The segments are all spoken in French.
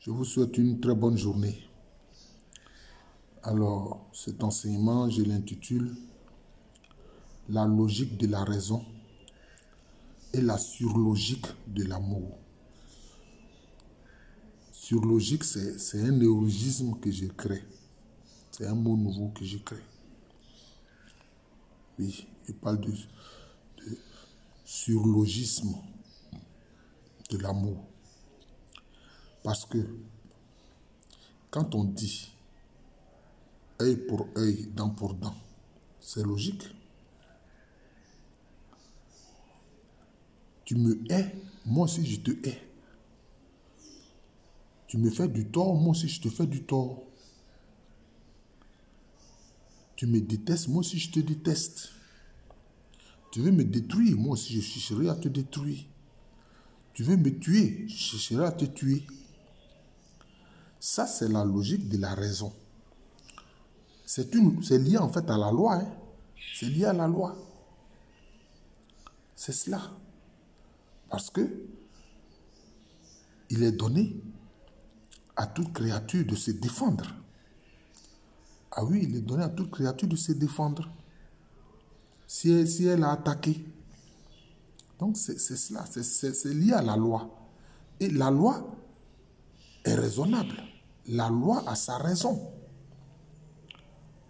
Je vous souhaite une très bonne journée. Alors, cet enseignement, je l'intitule « La logique de la raison et la surlogique de l'amour ». Surlogique, c'est un néologisme que j'ai créé. C'est un mot nouveau que j'ai créé. Oui, je parle de surlogisme de l'amour. Parce que quand on dit œil pour œil, dent pour dent, c'est logique. Tu me hais, moi aussi je te hais. Tu me fais du tort, moi aussi je te fais du tort. Tu me détestes, moi aussi je te déteste. Tu veux me détruire, moi aussi je chercherai à te détruire. Tu veux me tuer, je chercherai à te tuer. Ça, c'est la logique de la raison. C'est lié en fait à la loi. Hein? C'est lié à la loi. C'est cela. Parce que il est donné à toute créature de se défendre. Ah oui, il est donné à toute créature de se défendre. Si elle a attaqué. Donc c'est cela, c'est lié à la loi. Et la loi est raisonnable. La loi a sa raison.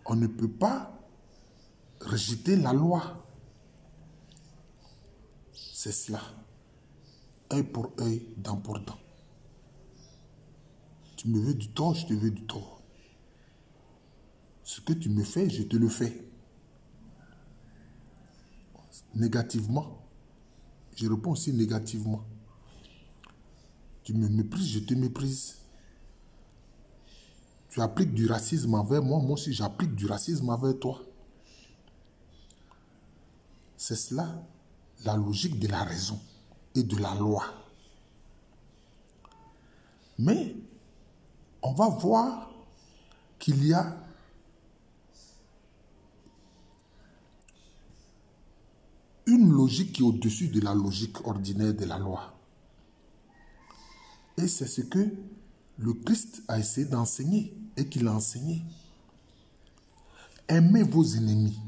On ne peut pas rejeter la loi. C'est cela. Œil pour œil, dent pour dent. Tu me veux du tort, je te veux du tort. Ce que tu me fais, je te le fais. Négativement. Je réponds aussi négativement. Tu me méprises, je te méprise. Tu appliques du racisme envers moi, moi aussi j'applique du racisme envers toi. C'est cela, la logique de la raison et de la loi. Mais, on va voir qu'il y a une logique qui est au-dessus de la logique ordinaire de la loi. Et c'est ce que le Christ a essayé d'enseigner et qu'il a enseigné. Aimez vos ennemis.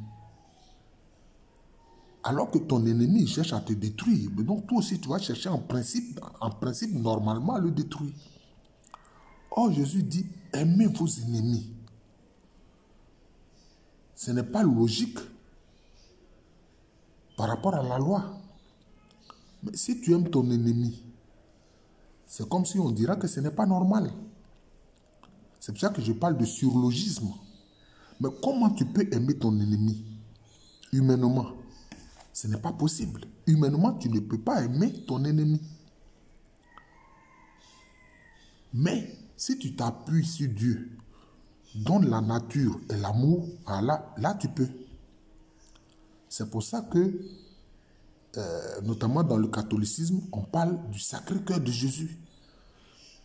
Alors que ton ennemi cherche à te détruire, mais donc toi aussi tu vas chercher en principe normalement à le détruire. Or Jésus dit, aimez vos ennemis. Ce n'est pas logique par rapport à la loi. Mais si tu aimes ton ennemi, c'est comme si on dira que ce n'est pas normal. C'est pour ça que je parle de surlogisme. Mais comment tu peux aimer ton ennemi humainement? Ce n'est pas possible. Humainement, tu ne peux pas aimer ton ennemi. Mais si tu t'appuies sur Dieu, dont la nature et l'amour, là tu peux. C'est pour ça que, notamment dans le catholicisme, on parle du Sacré-Cœur de Jésus,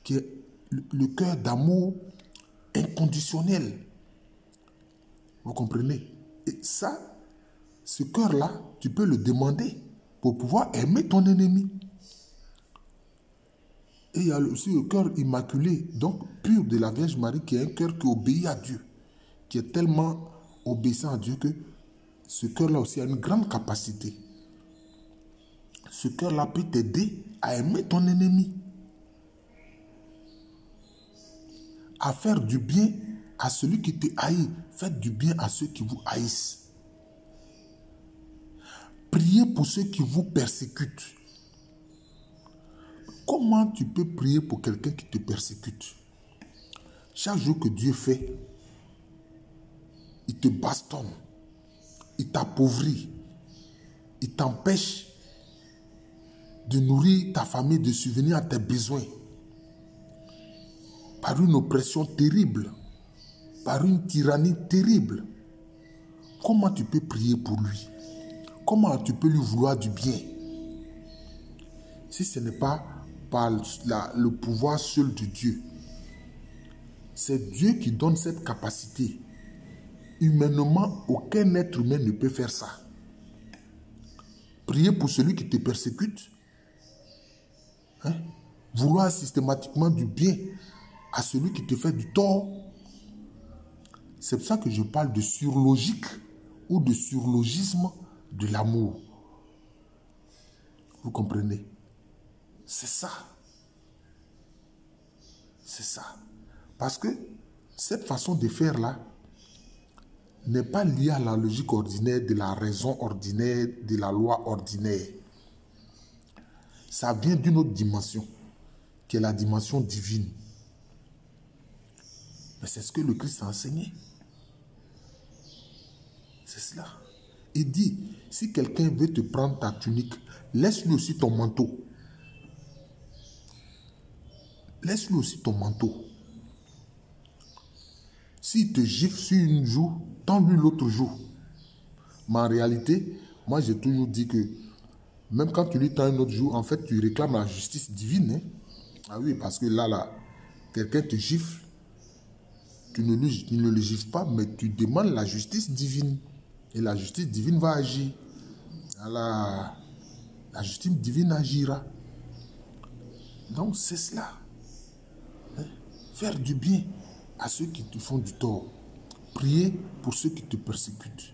qui est le cœur d'amour inconditionnel. Vous comprenez? Et ça, ce cœur-là, tu peux le demander pour pouvoir aimer ton ennemi. Et il y a aussi le cœur immaculé, donc pur de la Vierge Marie, qui est un cœur qui obéit à Dieu, qui est tellement obéissant à Dieu que ce cœur-là aussi a une grande capacité. Ce cœur-là peut t'aider à aimer ton ennemi, à faire du bien à celui qui te haït. Faites du bien à ceux qui vous haïssent. Priez pour ceux qui vous persécutent. Comment tu peux prier pour quelqu'un qui te persécute? Chaque jour que Dieu fait, il te bastonne, il t'appauvrit, il t'empêche de nourrir ta famille, de subvenir à tes besoins. Par une oppression terrible, par une tyrannie terrible. Comment tu peux prier pour lui? Comment tu peux lui vouloir du bien? Si ce n'est pas par le pouvoir seul de Dieu. C'est Dieu qui donne cette capacité. Humainement, aucun être humain ne peut faire ça. Prier pour celui qui te persécute. Hein? vouloir systématiquement du bien à celui qui te fait du tort. C'est pour ça que je parle de surlogique ou de surlogisme de l'amour. Vous comprenez? C'est ça. C'est ça. Parce que cette façon de faire là n'est pas liée à la logique ordinaire, de la raison ordinaire, de la loi ordinaire. Ça vient d'une autre dimension, qui est la dimension divine. Mais c'est ce que le Christ a enseigné. C'est cela. Il dit, si quelqu'un veut te prendre ta tunique, laisse-lui aussi ton manteau. Laisse-lui aussi ton manteau. S'il te gifle sur une joue, tends-lui l'autre joue. Mais en réalité, moi j'ai toujours dit que même quand tu lui tends une autre joue, en fait tu réclames la justice divine. Hein? Ah oui, parce que là, quelqu'un te gifle, tu ne le gifles pas, mais tu demandes la justice divine. Et la justice divine va agir. La justice divine agira. Donc c'est cela. Hein? Faire du bien à ceux qui te font du tort. Prier pour ceux qui te persécutent.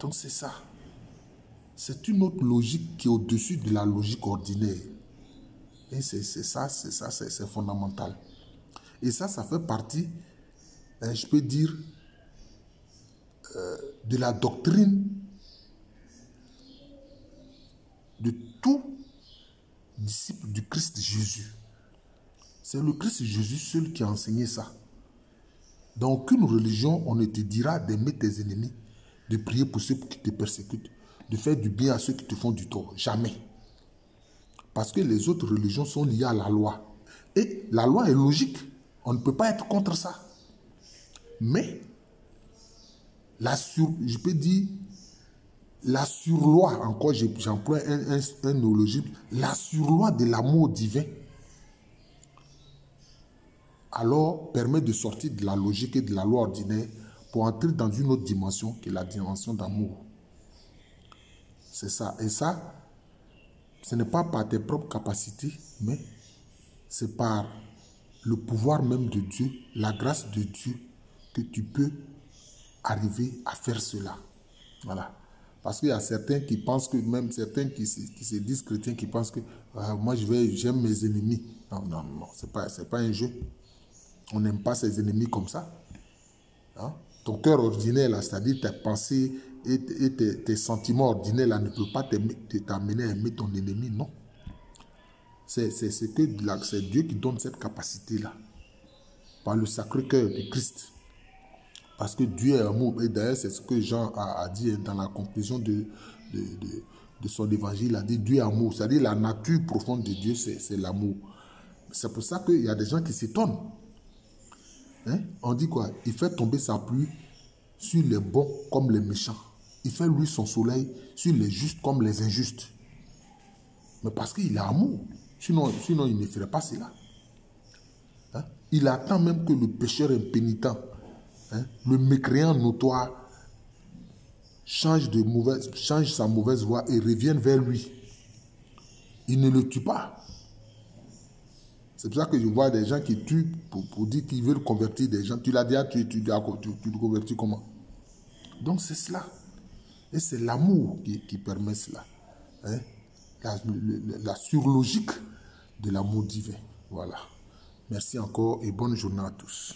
Donc c'est ça. C'est une autre logique qui est au-dessus de la logique ordinaire. Et c'est fondamental. Et ça fait partie, je peux dire, de la doctrine de tout disciple du Christ Jésus. C'est le Christ Jésus seul qui a enseigné ça. Dans aucune religion, on ne te dira d'aimer tes ennemis, de prier pour ceux qui te persécutent, de faire du bien à ceux qui te font du tort. Jamais. Parce que les autres religions sont liées à la loi. Et la loi est logique. On ne peut pas être contre ça. Mais, je peux dire, la surloi, encore j'emploie un néologisme, la surloi de l'amour divin, alors permet de sortir de la logique et de la loi ordinaire pour entrer dans une autre dimension qui est la dimension d'amour. C'est ça. Et ça, ce n'est pas par tes propres capacités, mais c'est par le pouvoir même de Dieu, la grâce de Dieu, que tu peux arriver à faire cela. Voilà. Parce qu'il y a certains qui pensent que, même certains qui se disent chrétiens, qui pensent que moi j'aime mes ennemis. Non, c'est pas un jeu. On n'aime pas ses ennemis comme ça. Hein? Ton cœur ordinaire, là, c'est-à-dire tes pensées et tes sentiments ordinaires, là, ne peuvent pas t'amener à aimer ton ennemi, non. C'est Dieu qui donne cette capacité-là, par le Sacré-Cœur de Christ. Parce que Dieu est amour. Et d'ailleurs, c'est ce que Jean a dit dans la conclusion de son évangile. Il a dit Dieu est amour. C'est-à-dire la nature profonde de Dieu, c'est l'amour. C'est pour ça qu'il y a des gens qui s'étonnent. Hein? On dit quoi? Il fait tomber sa pluie sur les bons comme les méchants. Il fait lui son soleil sur les justes comme les injustes. Mais parce qu'il est amour. Sinon, il ne ferait pas cela. Hein? Il attend même que le pécheur impénitent, hein, le mécréant notoire, change sa mauvaise voie et revienne vers lui. Il ne le tue pas. C'est pour ça que je vois des gens qui tuent pour dire qu'ils veulent convertir des gens. Tu l'as déjà tué, tu le convertis comment? Donc c'est cela. Et c'est l'amour qui permet cela. Hein? La surlogique de l'amour divin. Voilà. Merci encore et bonne journée à tous.